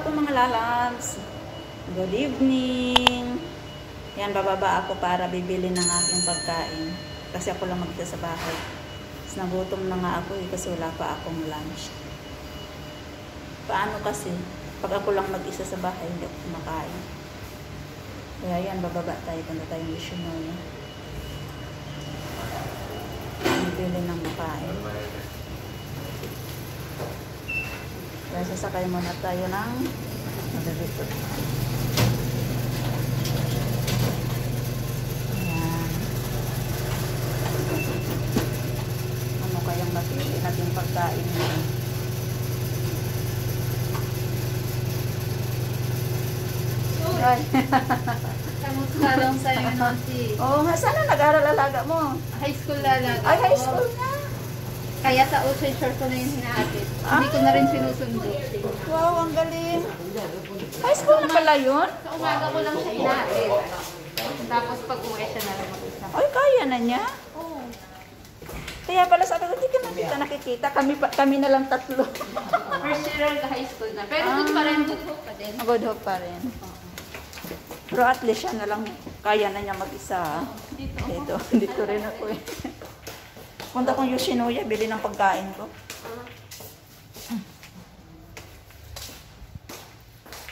Hello po mga lalabs. Good evening. Yan, bababa ako para bibili ng aking pagkain. Kasi ako lang mag-isa sa bahay. Tapos nagutom na nga ako kasi wala pa akong lunch. Paano kasi? Pag ako lang mag-isa sa bahay, hindi ako kumakain. Kaya yan, bababa tayo. Punta tayong Yoshinoya. Bibili ng makain. Kaya sasakay muna tayo ng magalito. Ayan. Ano kayang napili natin pagkain na? Ay. Kamusta lang sa'yo, Nancy? Oo nga, saan na nag-aaral alaga mo? High school lalaga. Ay, high school na. Kaya sa ocean shore ko na yung hinahatid. Hindi ko na rin sinusundo. Wow, ang galing. High school na pala yun? Sa umaga ko lang siya hinahatid. Tapos pag-uwi siya na lang mag-isa. Ay, kaya na niya. Oo. Kaya pala sabi ko, hindi ka na nakikita. Kami na lang tatlo. First year high school na. Pero good pa rin, good hope pa din. Good hope pa rin. Pero at least siya na lang, kaya na niya mag-isa. Dito rin ako eh. Punta kong Yoshinoya, bili ng pagkain ko.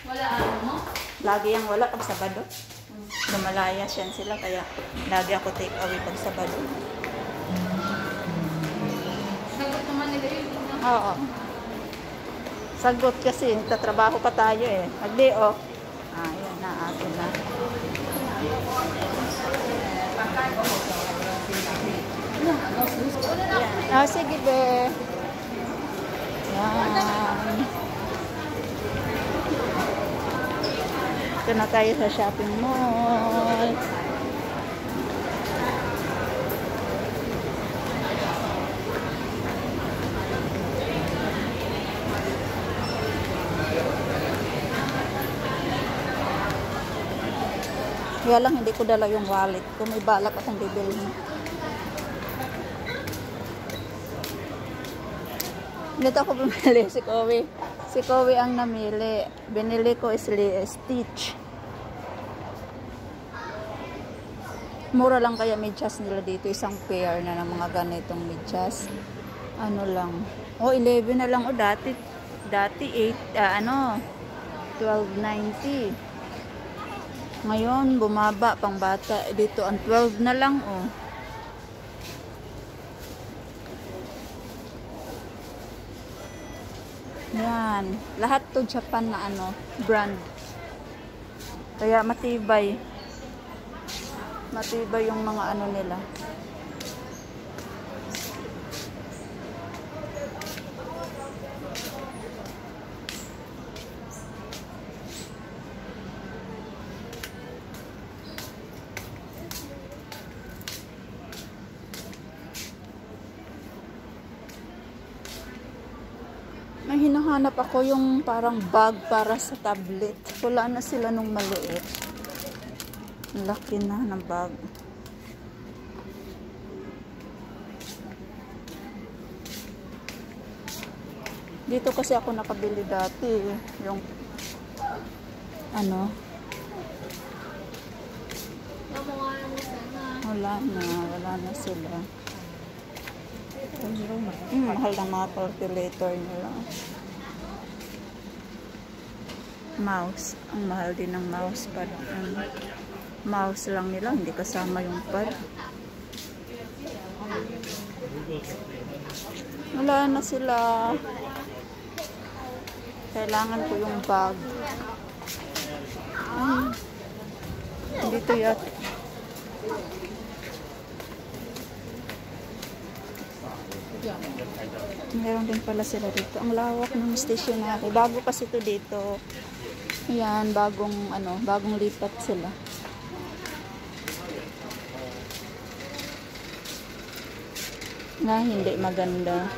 Wala ano mo? Lagi ang wala pag Sabado. Lumalayas yan sila, kaya lagi ako take away pag Sabado. Sagot naman nila yun. Oo. Sagot kasi, nagtatrabaho pa tayo eh. Magdi, oh. Ah, yan na, atin na. Ah, sige be. Yan. Ito na tayo sa shopping mall. Kaya lang hindi ko dala yung wallet. Kung may balak akong bibili mo. Dito ako bumili, si Kowi. Si Kowi ang namili. Binili ko is Stitch. Mura lang kaya medyas nila dito. Isang pair na ng mga ganitong medyas. Ano lang. Oh, 11 na lang. Oh, dati 12.90. Ngayon, bumaba pang bata. Dito, ang 12 na lang, oh. Yan. Lahat to Japan na brand. Kaya matibay. Matibay yung mga nila. May hinahanap ako yung parang bag para sa tablet. Wala na sila nung maliit. Laki na ng bag. Dito kasi ako nakabili dati. Yung wala na sila. Mahal ng mga calculator nila. Mouse. Ang mahal din ng mouse pad. Mouse lang nila, hindi kasama yung pad. Wala na sila. Kailangan ko yung bag. Dito yata. Meron din pala sila dito. Ang lawak ng stationery. Bago kasi ito dito. Ayan, bagong lipat sila. Na hindi maganda.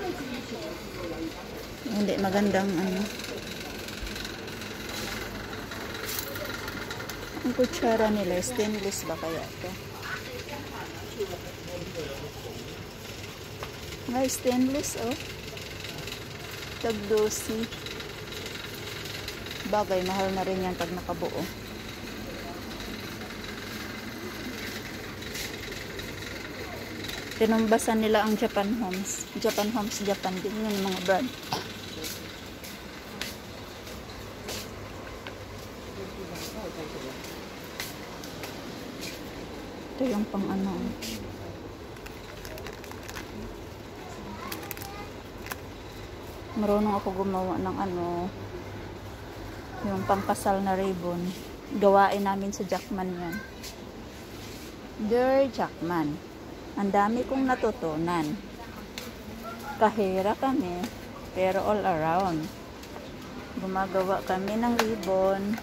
Hindi magandang Ang kutsara nila, stainless ba kaya ito? May stainless, oh. Tagdosi. Bagay, mahal na rin yan pag nakabuo. Tinumbasan nila ang Japan Homes. Japan Homes, Japan din yung mga brand. Ito yung pang ano. Marunong ako gumawa ng ano, yung pangkasal na ribbon. Gawain namin sa Jackman yan. Dear Jackman, ang dami kong natutunan. Kahira kami, pero all around. Gumagawa kami ng ribbon.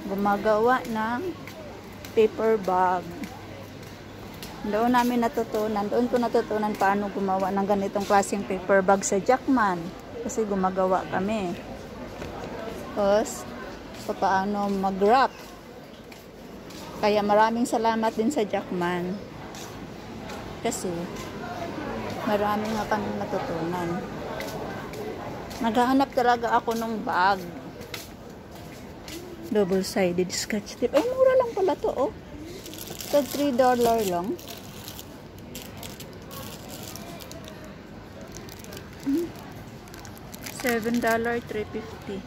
Gumagawa ng paper bag. Doon ko natutunan paano gumawa ng ganitong klaseng paper bag sa Jackman. Kasi gumagawa kami. Tapos, paano mag-wrap. Kaya maraming salamat din sa Jackman. Kasi, marami nga kaming natutunan. Naghahanap talaga ako ng bag. Double-sided scotch tape. Ay, mura lang pala to, oh. Tag $3 lang. $7, $3.50.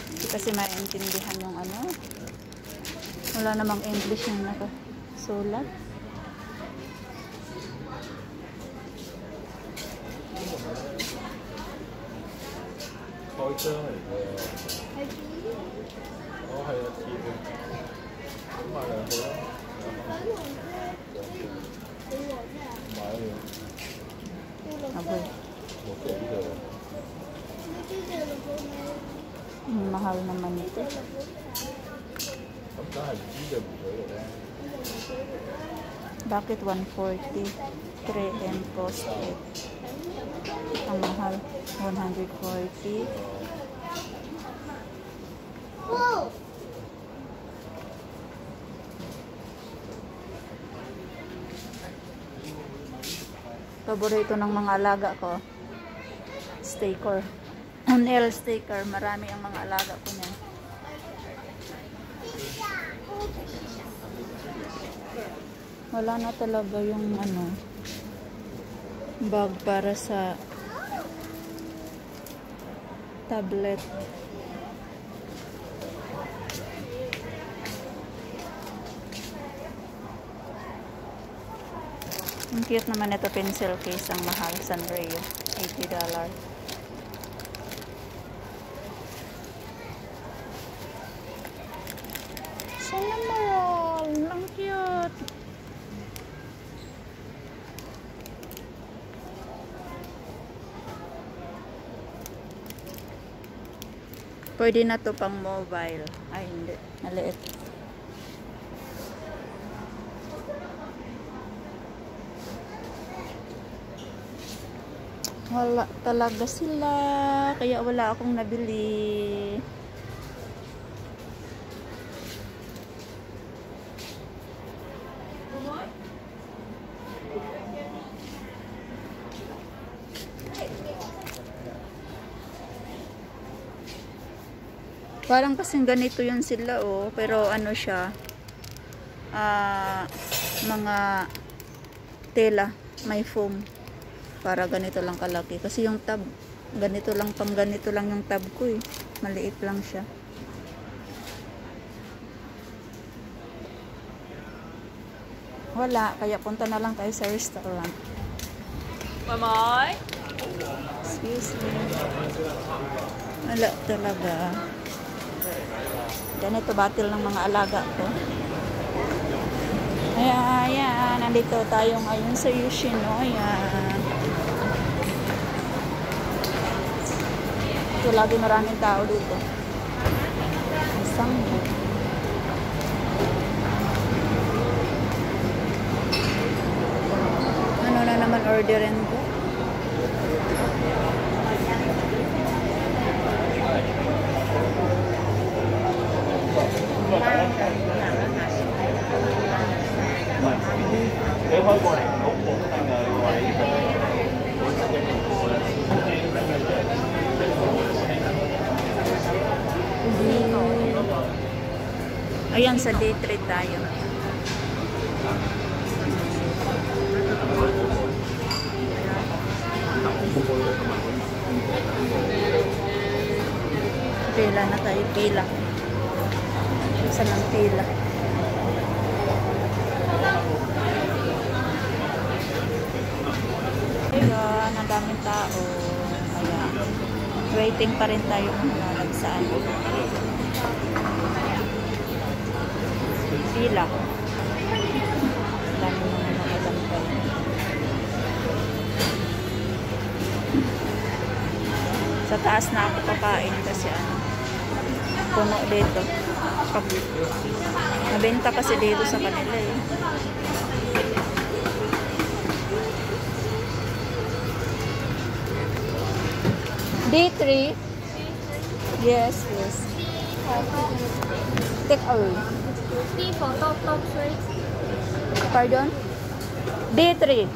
Hindi kasi maintindihan yung ano. Wala namang English yung nakasulat. Aboy. Mahal naman ito. Bakit 140? 3M post-it. Ang mahal. 140. Paborito ng mga alaga ko. Staker. Nail staker. Marami ang mga alaga ko niyan. Wala na talaga yung ano, bag para sa tablet. Ang cute naman ito, pencil case, ang mahal, Sanrio, $80. Cinnamon, ang cute. Pwede na to pang mobile. Ay, hindi. Maliit. Wala talaga sila. Kaya wala akong nabili. Parang kasing ganito yun sila, oh. Pero ano siya, mga tela, may foam. Para ganito lang kalaki. Kasi yung tab, ganito lang, pang ganito lang yung tab ko, eh. Maliit lang siya. Wala, kaya punta na lang tayo sa restaurant. Mamoy? Excuse me. Wala talaga. Ganito battle ng mga alaga ko. Ayan, nandito tayo ngayon sa Yoshinoya. Ito, lagi maraming tao dito. Isang ano na naman orderin ko? Ayan, sa day 3 tayo. Pila na tayo, pila. Isa ng pila. Ayan, ang daming tao. Ayan. Waiting pa rin tayo kung nalagsaan. Pila. Dami mga nakagantay. Sa taas na ako kakain kasi puno dito. Nabenta kasi dito sa kanila eh. D3? Yes, yes. Take away. Tipo, top shirts. Pardon? D3.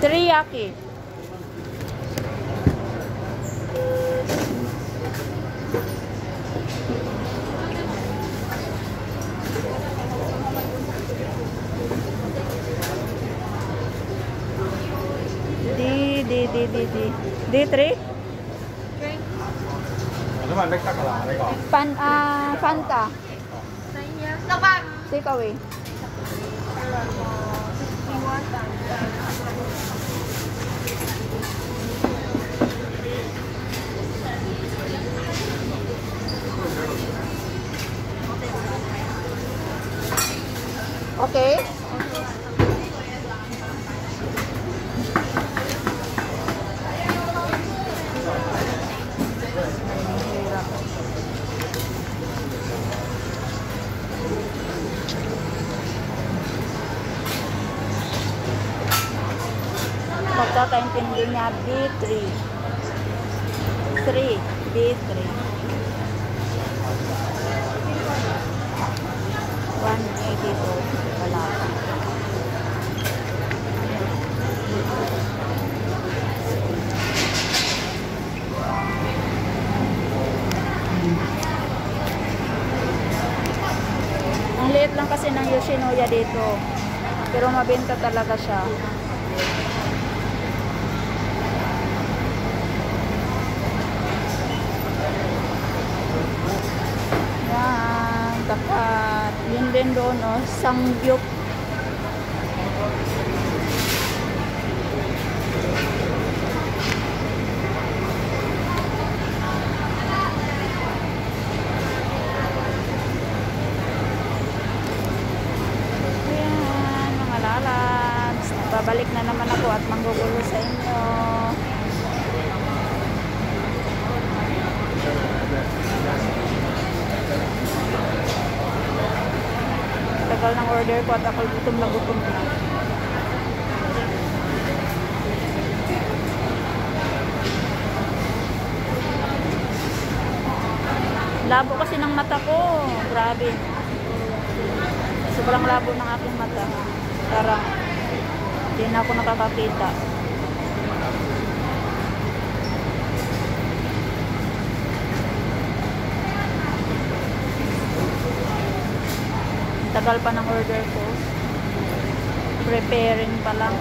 Teriyaki. D3? Drink. Fanta. Laban. Take away. Okay. Pagkakaintindi niya, B3. 3. B3. 182. Wala pa. Ang liit lang kasi ng Yoshinoya dito. Pero mabenta talaga siya. Yan, tapat. Yun din doon, no? Samgyup. Ayan, mga lalabs. Babalik na naman ako at manggugulo sa inyo. Tagal ng order ko at ako gutom na gutom na. Labo kasi ng mata ko. Grabe. Sobrang labo ng aking mata. Parang hindi na ako nakakakita. Tagal pa ng order ko. Preparing pa lang.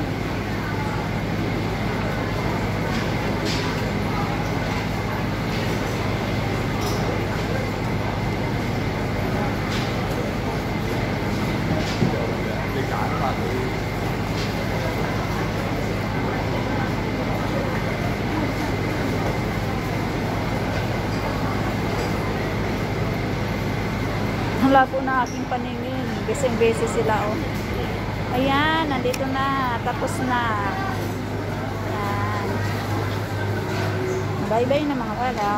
Ang labo na aking paningin. Beseng-bese sila, oh. Ayan, nandito na. Tapos na. Ayan. Bye-bye na mga wala.